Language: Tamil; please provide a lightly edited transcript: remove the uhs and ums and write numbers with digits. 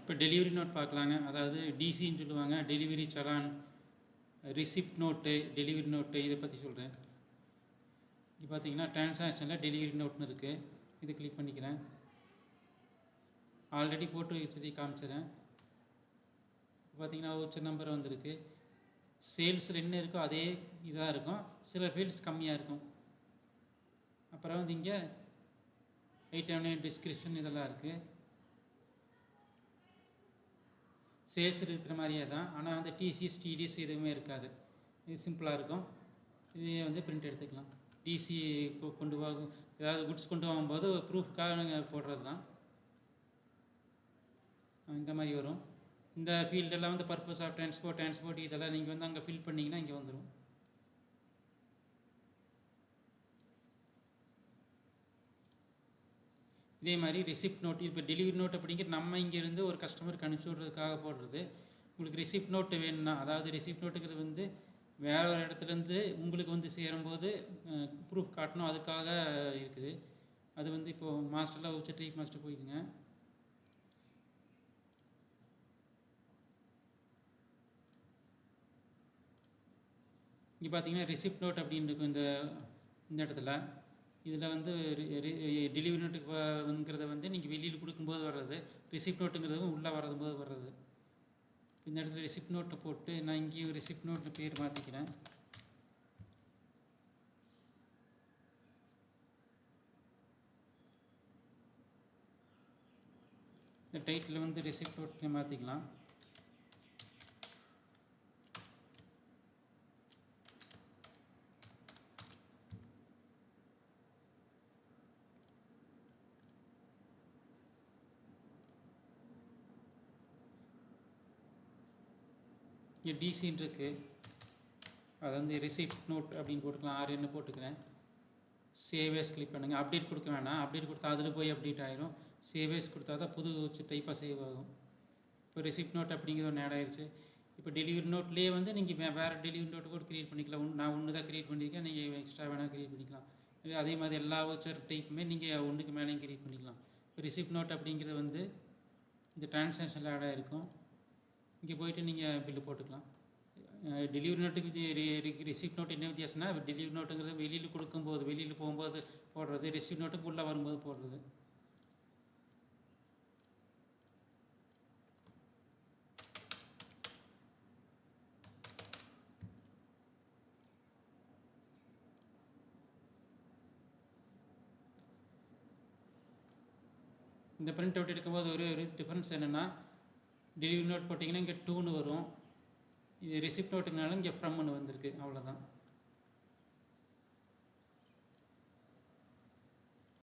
இப்போ டெலிவரி நோட் பார்க்கலாங்க. அதாவது டிசின்னு சொல்லுவாங்க, delivery challan, receipt note, delivery note, இதை பற்றி சொல்கிறேன். இங்கே பார்த்தீங்கன்னா டிரான்சாக்ஷனில் டெலிவரி நோட்னு இருக்குது. இது கிளிக் பண்ணிக்கிறேன். ஆல்ரெடி போட்டு வச்சதை காமிச்சிடறேன். பார்த்தீங்கன்னா வவுச்சர் நம்பர் வந்திருக்கு. சேல்ஸில் என்ன இருக்கோ அதே இதாக இருக்கும், சில ஃபீல்ட்ஸ் கம்மியாக இருக்கும். அப்புறம் வந்து இங்கே ஐட்டம் நேம், டிஸ்கிரிப்ஷன் இதெல்லாம் இருக்குது. சேல்ஸ் இருக்கிற மாதிரியே தான், ஆனால் வந்து டிசிஎஸ் டிடிஎஸ் எதுவுமே இருக்காது. இது சிம்பிளாக இருக்கும். இது வந்து பிரிண்ட் எடுத்துக்கலாம். டிசி கொண்டு போகும், ஏதாவது குட்ஸ் கொண்டு போகும்போது ப்ரூஃப்காக நீங்கள் போடுறது தான். இந்த மாதிரி வரும். இந்த ஃபீல்டெல்லாம் வந்து பர்பஸ் ஆஃப் டிரான்ஸ்போர்ட் இதெல்லாம் நீங்கள் வந்து அங்கே ஃபில் பண்ணிங்கன்னா இங்கே வந்துடும். இதே மாதிரி ரெசிப்ட் நோட், இப்போ டெலிவரி நோட் அப்படிங்கிற நம்ம இங்கேருந்து ஒரு கஸ்டமருக்கு அனுப்பிச்சி விட்றதுக்காக போடுறது. உங்களுக்கு ரெசிப்ட் நோட்டு வேணும்னா, அதாவது ரெசிப்ட் நோட்டுங்கிறது வந்து வேறு ஒரு இடத்துலேருந்து உங்களுக்கு வந்து சேரும்போது ப்ரூஃப் காட்டணும், அதுக்காக இருக்குது. அது வந்து இப்போது மாஸ்டரில் வவுச்சர் டைப் மாஸ்டர் போயிடுங்க. இங்கே பார்த்தீங்கன்னா ரெசிப்ட் நோட் அப்படின்னு இருக்கும் இந்த இடத்துல. இதில் வந்து டெலிவரி நோட்டுங்கிறத வந்து நீங்கள் வெளியில் கொடுக்கும்போது வர்றது, ரிசிப்ட் நோட்டுங்கிறது உள்ளே வரும்போது வர்றது. இந்த இடத்துல ரிசிப்ட் நோட்டை போட்டு நான் இங்கேயும் ரிசிப்ட் நோட்டு பேர் மாற்றிக்கிறேன். இந்த டைட்டில் வந்து ரிசிப்ட் நோட்டு மாற்றிக்கலாம். இங்கே டிசின்னு இருக்குது, அதை வந்து ரிசிப்ட் நோட் அப்படின்னு போட்டுக்கலாம். ஆர்என்னு போட்டுக்கிறேன். சேவேஸ் கிளிக் பண்ணுங்கள். அப்டேட் கொடுக்க வேணாம், அப்டேட் கொடுத்தா அதில் போய் அப்டேட் ஆகிரும். சேவேஸ் கொடுத்தா தான் புது டைப்பாக சேவ் ஆகும். இப்போ ரெசிப்ட் நோட் அப்படிங்கிற ஒன்று ஆட் ஆகிடுச்சு. இப்போ டெலிவரி நோட்லேயே வந்து நீங்கள் வேறு டெலிவரி நோட்டு கூட க்ரியேட் பண்ணிக்கலாம். நான் ஒன்று தான் க்ரியேட் பண்ணியிருக்கேன், நீங்கள் எக்ஸ்ட்ரா வேணால் க்ரியேட் பண்ணிக்கலாம். அதே மாதிரி எல்லா வவுச்சர் டைப்புமே நீங்கள் ஒன்றுக்கு மேலேயும் க்ரியேட் பண்ணிக்கலாம். இப்போ ரெசிப்ட் நோட் அப்படிங்கிறது வந்து இந்த டிரான்சாக்ஷனில் ஆட் ஆகிருக்கும். இங்கே போய்ட்டு நீங்கள் பில்லு போட்டுக்கலாம். டெலிவரி நோட்டுக்கு ரிசிப்ட் நோட்டு என்ன வித்தியாசம்னா, டெலிவரி நோட்டுங்கிறது வெளியில் கொடுக்கும்போது, வெளியில் போகும்போது போடுறது, ரிசிப்ட் நோட்டுக்கு உள்ளே வரும்போது போடுறது. இந்த பிரிண்ட் அவுட் எடுக்கும்போது ஒரு டிஃப்ரென்ஸ் என்னென்னா, டெலிவரி நோட் போட்டிங்கன்னா இங்கே 2ன்னு வரும். இது ரெசிப்ட் நோட்டுனால இங்கே ஃப்ரம்னு வந்திருக்கு, அவ்வளோதான்.